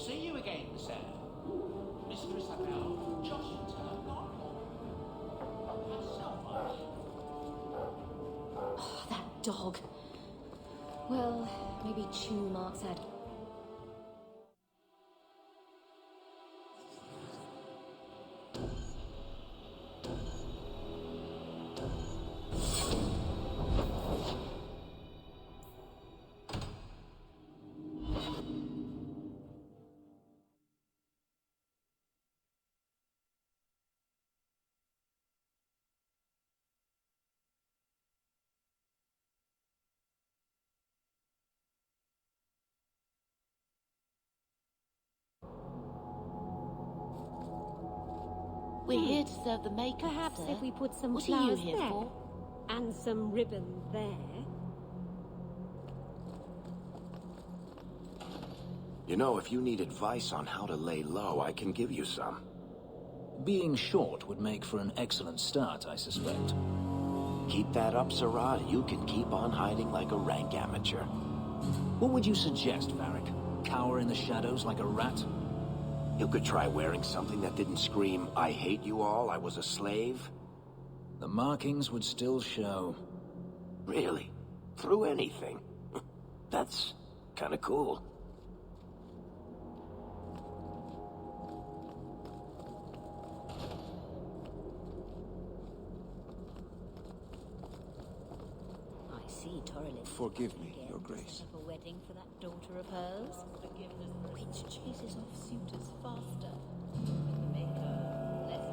see you again, sir. Mistress Abel, Josh and her gone. How so much? Oh, that dog. Well, maybe chew marks had. We're here to serve the Maker, Perhaps sir. if we put some What are you flowers here there for? and some ribbon there. You know, if you need advice on how to lay low, I can give you some. Being short would make for an excellent start, I suspect. Keep that up, Sirrah. You can keep on hiding like a rank amateur. What would you suggest, Varric? Cower in the shadows like a rat? You could try wearing something that didn't scream, "I hate you all, I was a slave." The markings would still show. Really? Through anything? That's kinda cool. I see Torelin. Forgive me, Your Grace. Set up a wedding for that daughter of hers, which chases off suitors faster. The Maker, less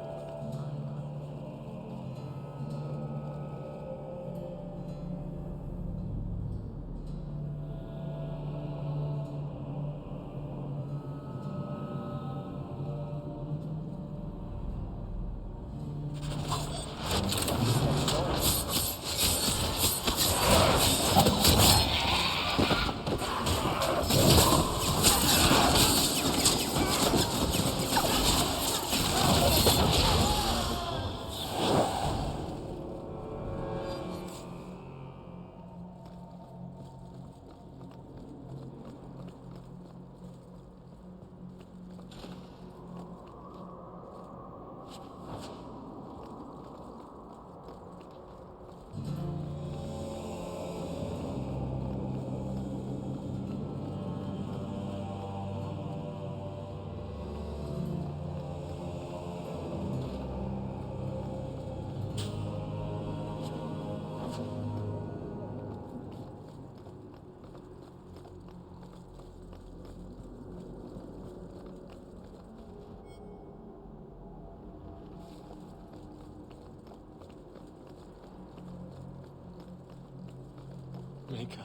Maker,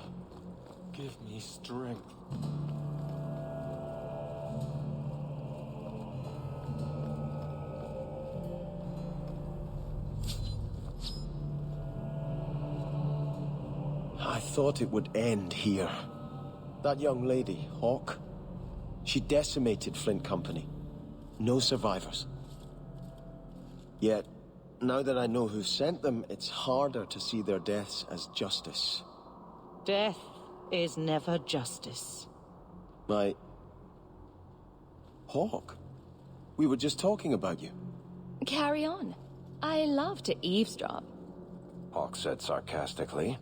give me strength. I thought it would end here. That young lady, Hawke, she decimated Flint Company. No survivors. Yet, now that I know who sent them, it's harder to see their deaths as justice. Death is never justice. My... Hawke? We were just talking about you. Carry on. I love to eavesdrop. Hawke said sarcastically.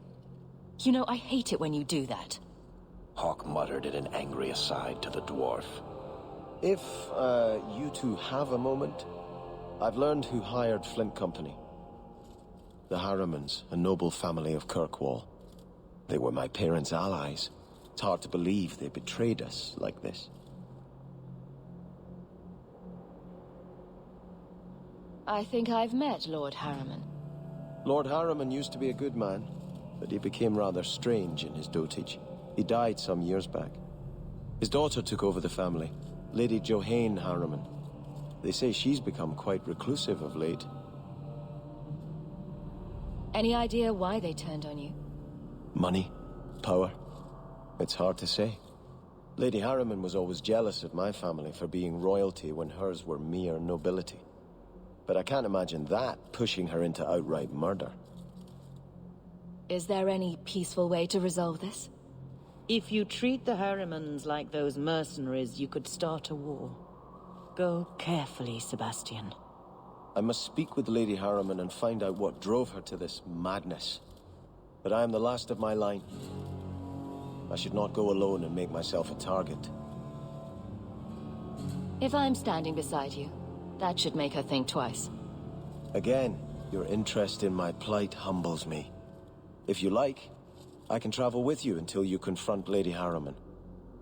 You know, I hate it when you do that. Hawke muttered in an angry aside to the dwarf. If, you two have a moment, I've learned who hired Flint Company. The Harrimans, a noble family of Kirkwall. They were my parents' allies. It's hard to believe they betrayed us like this. I think I've met Lord Harriman. Lord Harriman used to be a good man, but he became rather strange in his dotage. He died some years back. His daughter took over the family, Lady Johanne Harriman. They say she's become quite reclusive of late. Any idea why they turned on you? Money? Power? It's hard to say. Lady Harriman was always jealous of my family for being royalty when hers were mere nobility. But I can't imagine that pushing her into outright murder. Is there any peaceful way to resolve this? If you treat the Harrimans like those mercenaries, you could start a war. Go carefully, Sebastian. I must speak with Lady Harriman and find out what drove her to this madness. But I am the last of my line. I should not go alone and make myself a target. If I'm standing beside you, that should make her think twice. Again, your interest in my plight humbles me. If you like, I can travel with you until you confront Lady Harriman.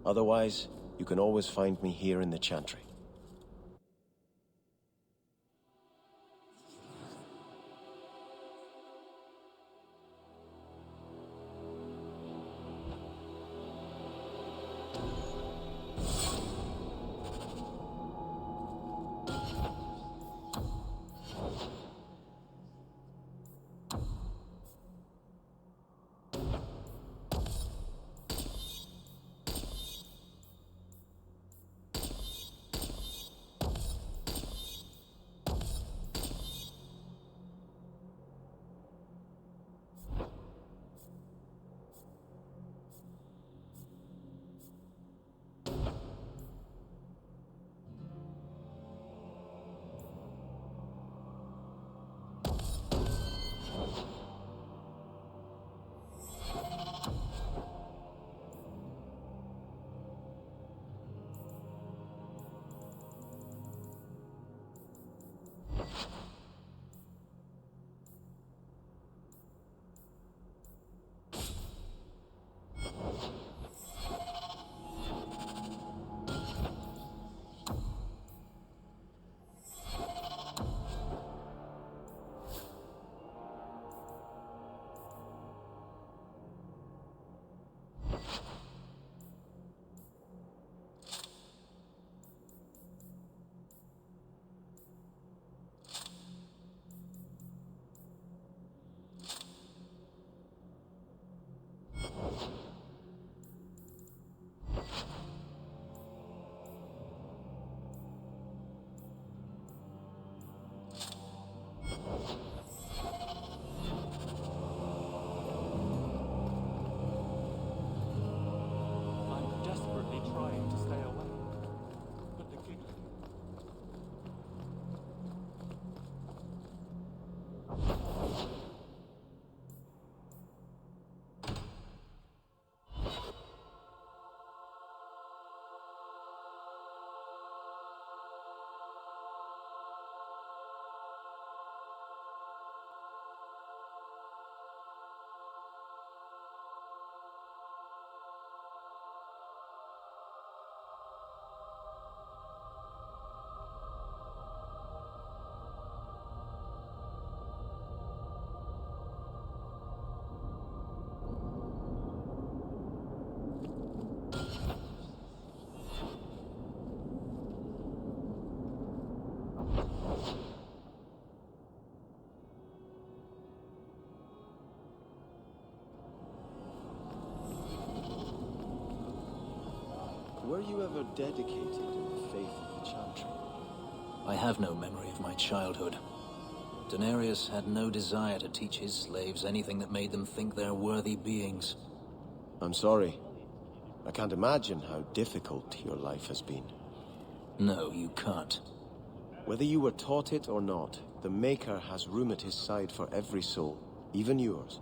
Otherwise, you can always find me here in the Chantry. I'm desperately trying to stay away. But the king... Were you ever dedicated in the faith of the Chantry? I have no memory of my childhood. Daenerys had no desire to teach his slaves anything that made them think they're worthy beings. I'm sorry. I can't imagine how difficult your life has been. No, you can't. Whether you were taught it or not, the Maker has room at his side for every soul, even yours.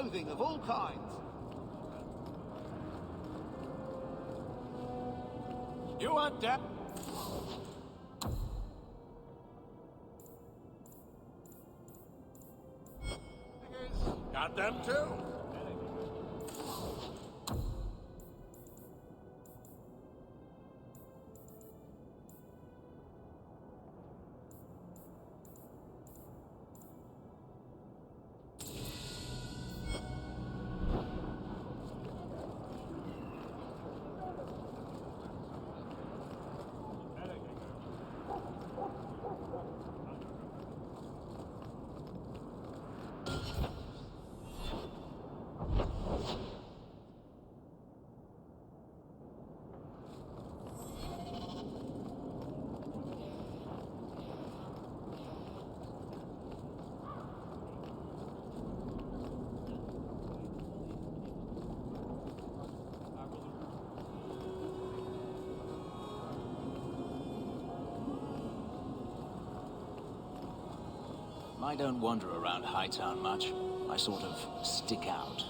clothing of all kinds. You want that? Got them too. I don't wander around Hightown much. I sort of stick out.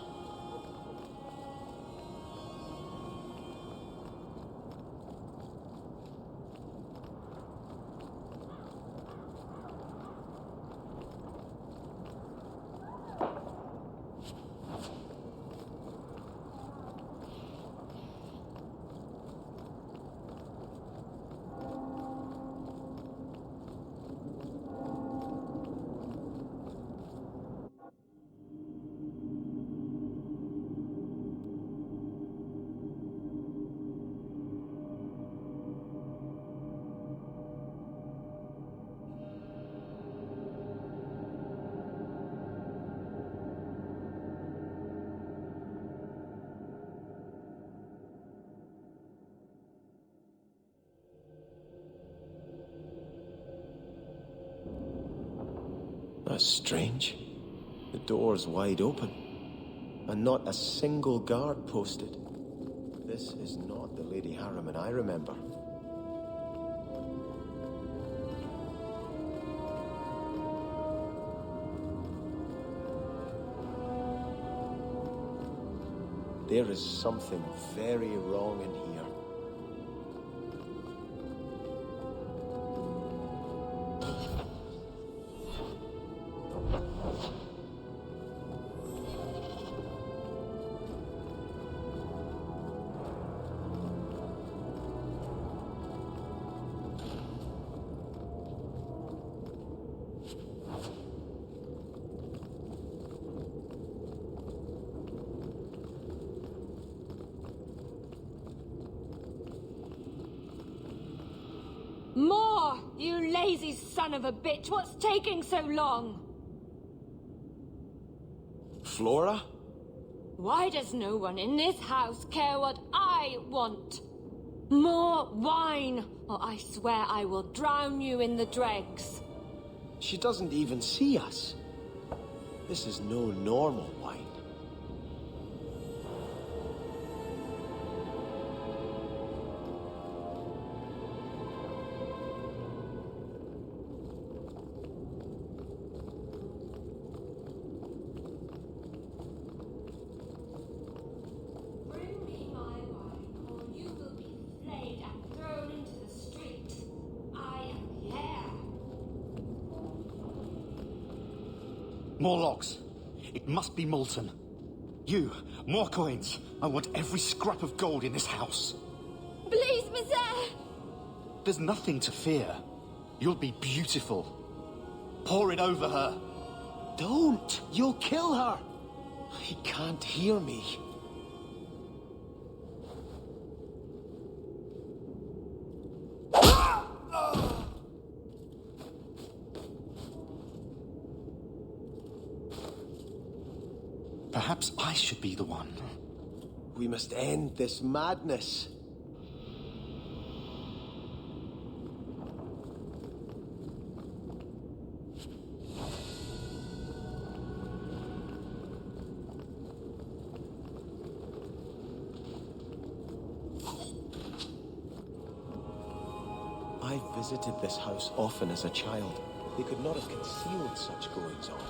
That's strange. The door's wide open, and not a single guard posted. This is not the Lady Harriman I remember. There is something very wrong in here. More! You lazy son of a bitch! What's taking so long? Flora? Why does no one in this house care what I want? More wine, or I swear I will drown you in the dregs. She doesn't even see us. This is no normal wine. Bring me my wine, or you will be flayed and thrown into the street. I am here. More logs. It must be molten. You, more coins. I want every scrap of gold in this house. Please, Monsieur! There's nothing to fear. You'll be beautiful. Pour it over her. Don't! You'll kill her! He can't hear me. Perhaps I should be the one. We must end this madness. I visited this house often as a child. They could not have concealed such goings-on.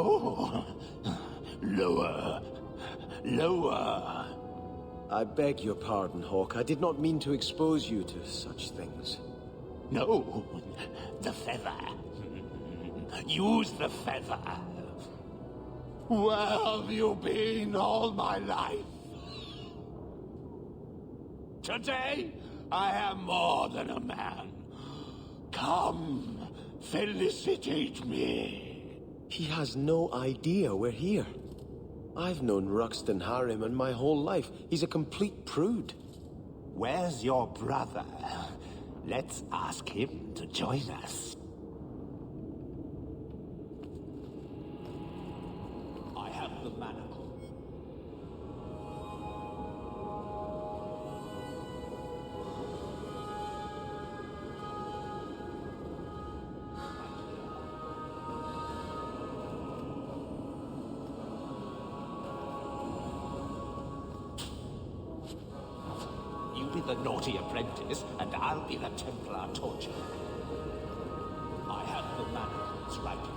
Oh, lower. Lower. I beg your pardon, Hawk. I did not mean to expose you to such things. No, the feather. Use the feather. Where have you been all my life? Today, I am more than a man. Come, felicitate me. He has no idea we're here. I've known Ruxton Harriman my whole life. He's a complete prude. Where's your brother? Let's ask him to join us. I have the manacle. You be the naughty apprentice, and I'll be the Templar torturer. I have the manacles right here.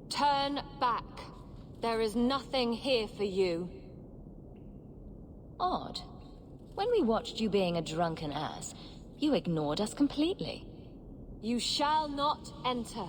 Turn back. There is nothing here for you. Odd. When we watched you being a drunken ass, you ignored us completely. You shall not enter.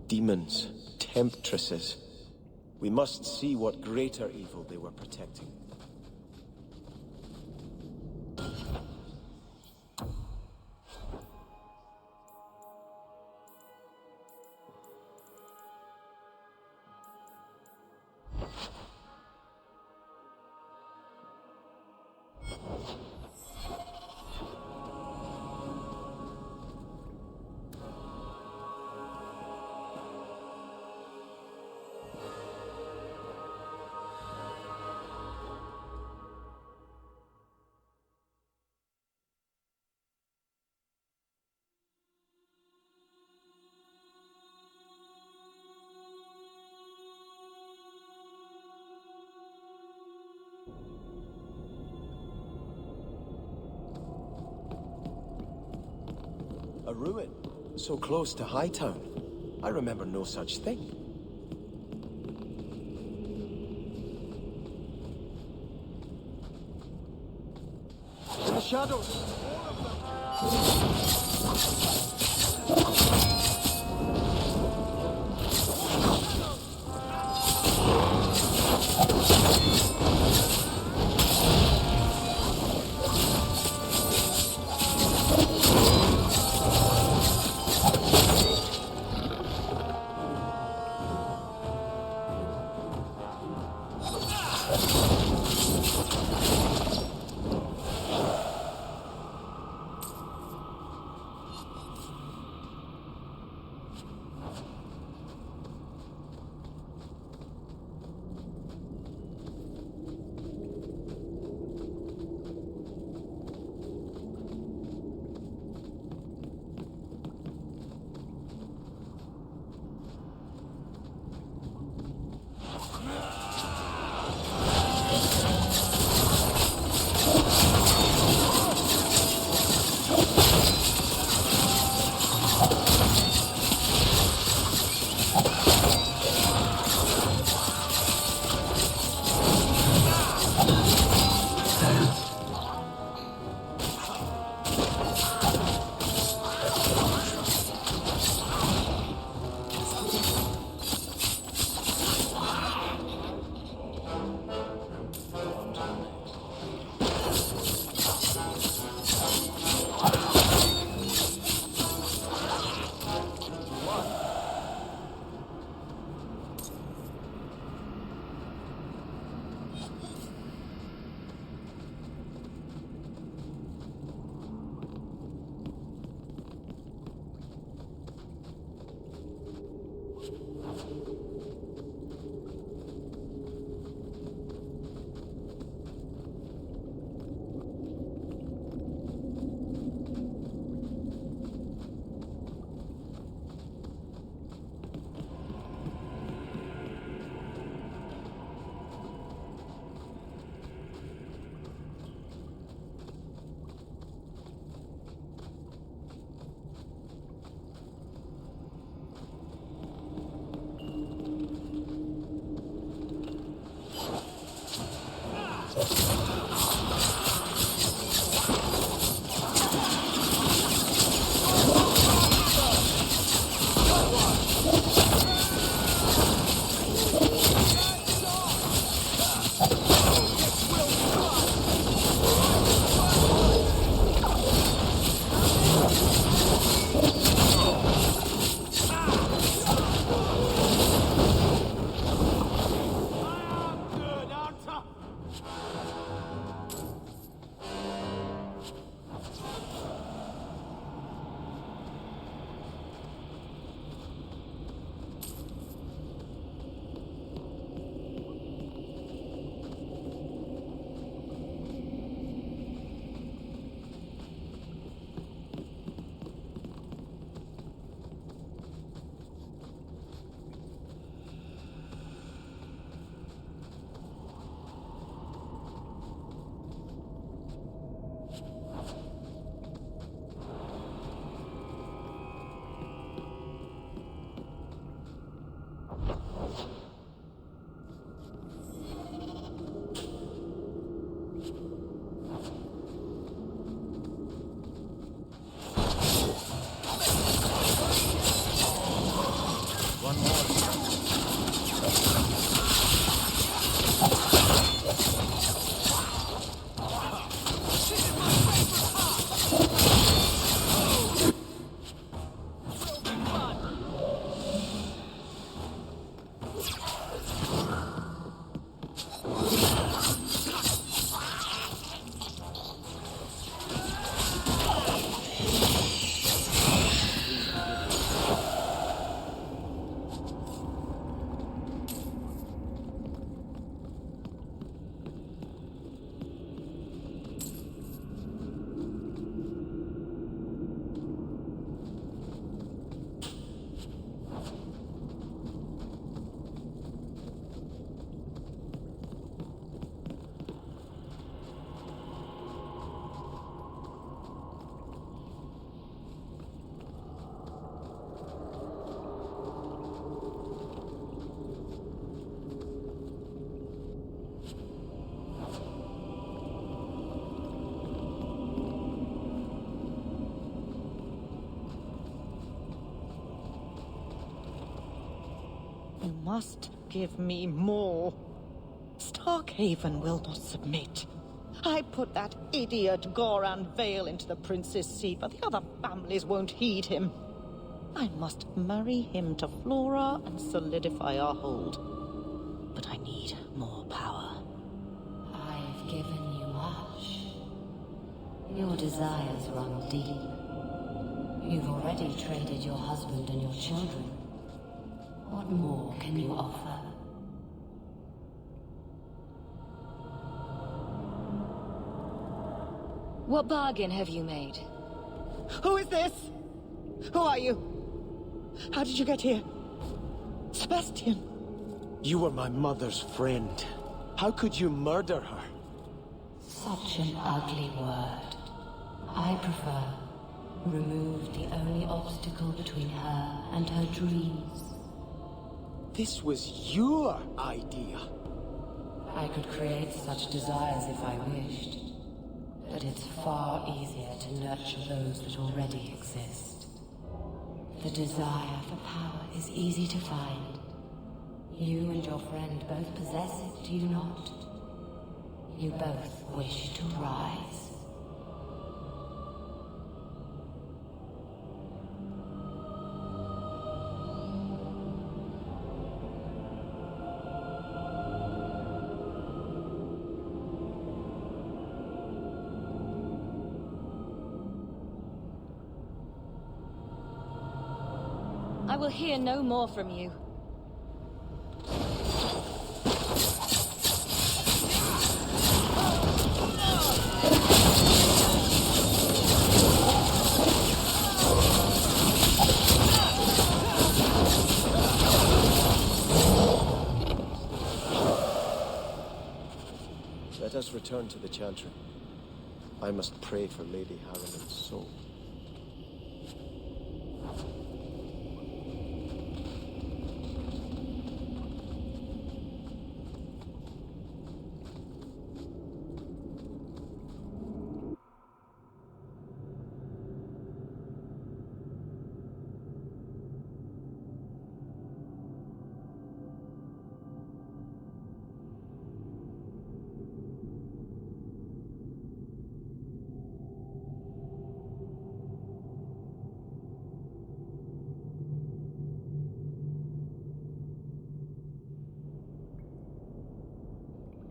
Demons, temptresses. We must see what greater evil they were protecting. A ruin, so close to Hightown. I remember no such thing. In the shadows! must give me more. Starkhaven will not submit. I put that idiot Goran Vale into the prince's seat, but the other families won't heed him. I must marry him to Flora and solidify our hold. But I need more power. I've given you much. Your desires run deep. You've already traded your husband and your children. What more can you offer? What bargain have you made? Who is this? Who are you? How did you get here? Sebastian! You were my mother's friend. How could you murder her? Such an ugly word. I prefer remove the only obstacle between her and her dreams. This was your idea. I could create such desires if I wished. But it's far easier to nurture those that already exist. The desire for power is easy to find. You and your friend both possess it, do you not? You both wish to rise. I will hear no more from you. Let us return to the Chantry. I must pray for Lady Harriman's soul.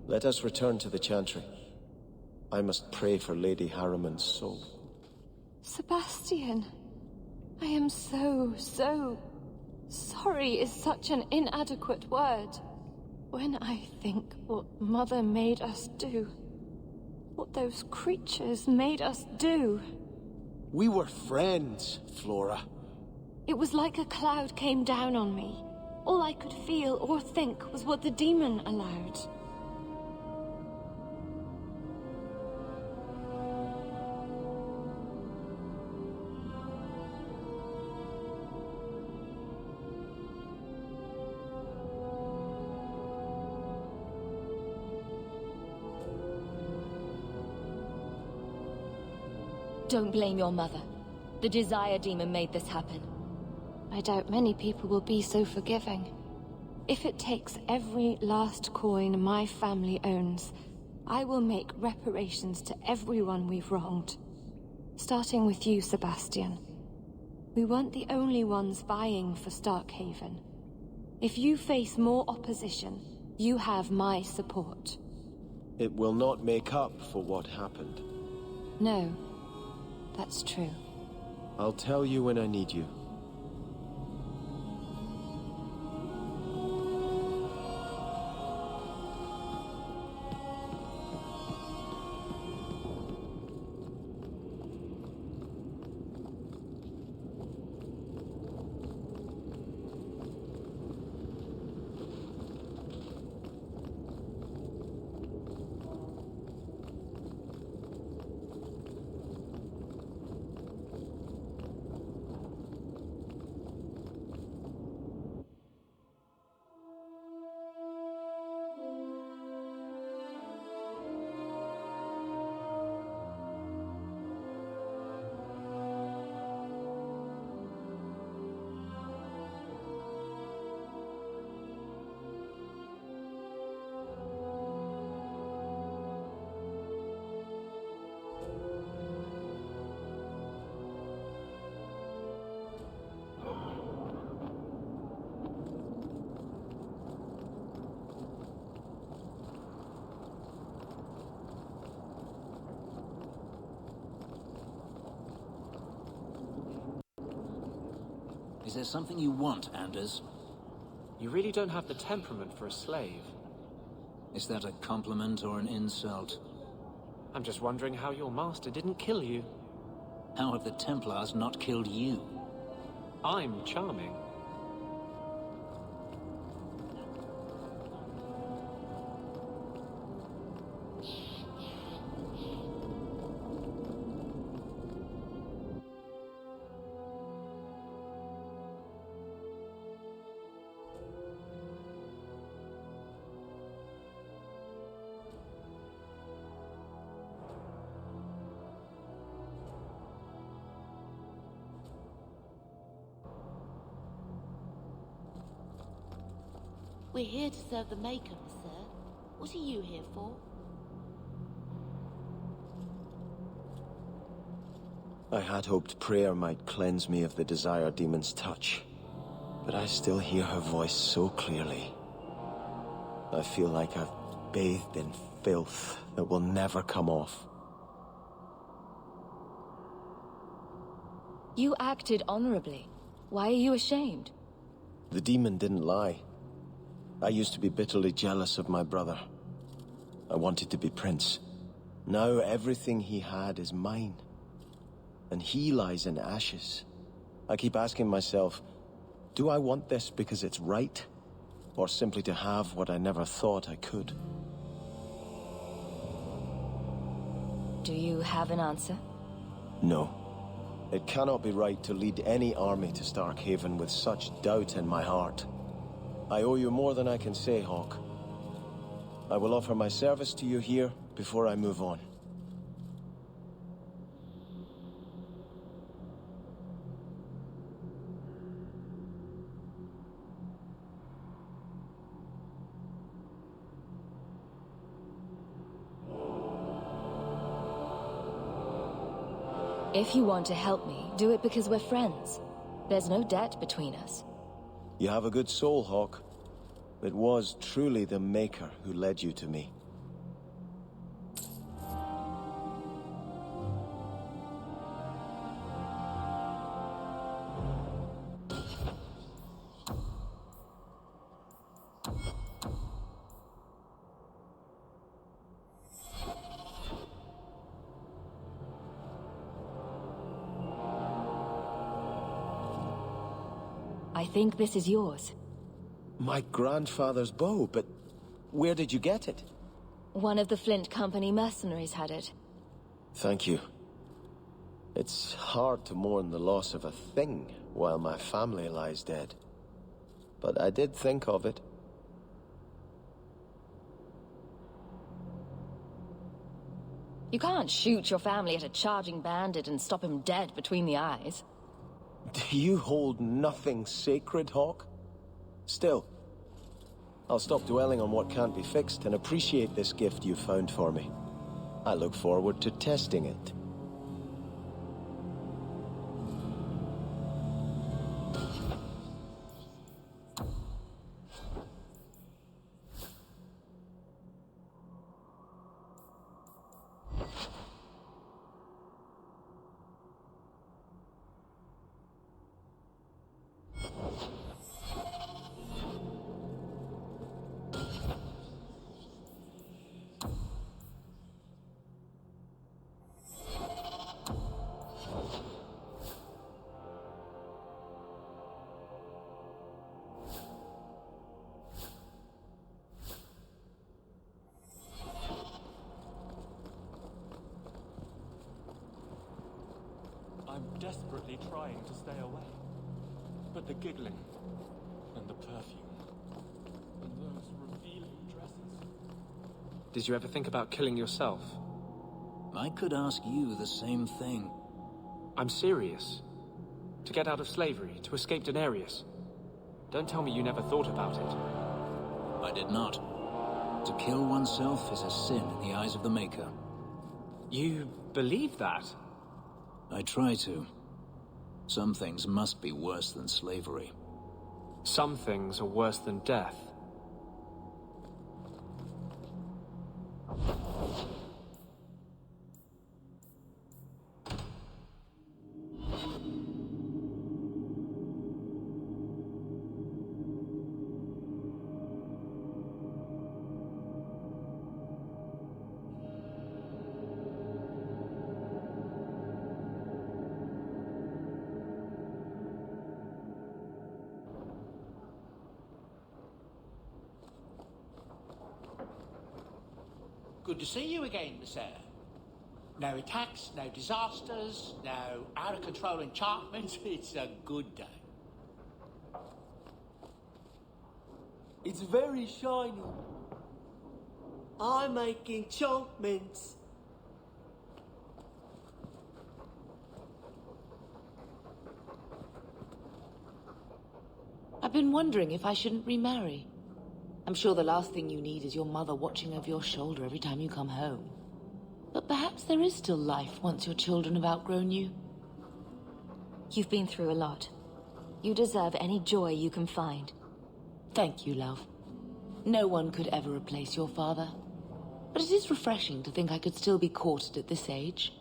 Let us return to the Chantry. I must pray for Lady Harriman's soul. Sebastian, I am so sorry is such an inadequate word. When I think what Mother made us do, what those creatures made us do. We were friends, Flora. It was like a cloud came down on me. All I could feel or think was what the demon allowed. Don't blame your mother. The Desire Demon made this happen. I doubt many people will be so forgiving. If it takes every last coin my family owns, I will make reparations to everyone we've wronged. Starting with you, Sebastian. We weren't the only ones vying for Starkhaven. If you face more opposition, you have my support. It will not make up for what happened. No, that's true. I'll tell you when I need you. Is there something you want, Anders? You really don't have the temperament for a slave. Is that a compliment or an insult? I'm just wondering how your master didn't kill you. How have the Templars not killed you? I'm charming. We're here to serve the Maker, sir. What are you here for? I had hoped prayer might cleanse me of the Desire Demon's touch, but I still hear her voice so clearly. I feel like I've bathed in filth that will never come off. You acted honorably. Why are you ashamed? The demon didn't lie. I used to be bitterly jealous of my brother. I wanted to be prince. Now everything he had is mine. And he lies in ashes. I keep asking myself, do I want this because it's right? Or simply to have what I never thought I could? Do you have an answer? No. It cannot be right to lead any army to Starkhaven with such doubt in my heart. I owe you more than I can say, Hawke. I will offer my service to you here before I move on. If you want to help me, do it because we're friends. There's no debt between us. You have a good soul, Hawke. It was truly the Maker who led you to me. I think this is yours. My grandfather's bow, but where did you get it? One of the Flint Company mercenaries had it. Thank you. It's hard to mourn the loss of a thing while my family lies dead. But I did think of it. You can't shoot your family at a charging bandit and stop him dead between the eyes. Do you hold nothing sacred, Hawke? Still, I'll stop dwelling on what can't be fixed and appreciate this gift you found for me. I look forward to testing it. I'm desperately trying to stay away. But the giggling, and the perfume, and those revealing dresses... Did you ever think about killing yourself? I could ask you the same thing. I'm serious. To get out of slavery, to escape Daenerys. Don't tell me you never thought about it. I did not. To kill oneself is a sin in the eyes of the Maker. You believe that? I try to. Some things must be worse than slavery. Some things are worse than death. Good to see you again, sir. No attacks, no disasters, no out-of-control enchantments. It's a good day. It's very shiny. I make enchantments. I've been wondering if I shouldn't remarry. I'm sure the last thing you need is your mother watching over your shoulder every time you come home. But perhaps there is still life once your children have outgrown you. You've been through a lot. You deserve any joy you can find. Thank you, love. No one could ever replace your father. But it is refreshing to think I could still be courted at this age.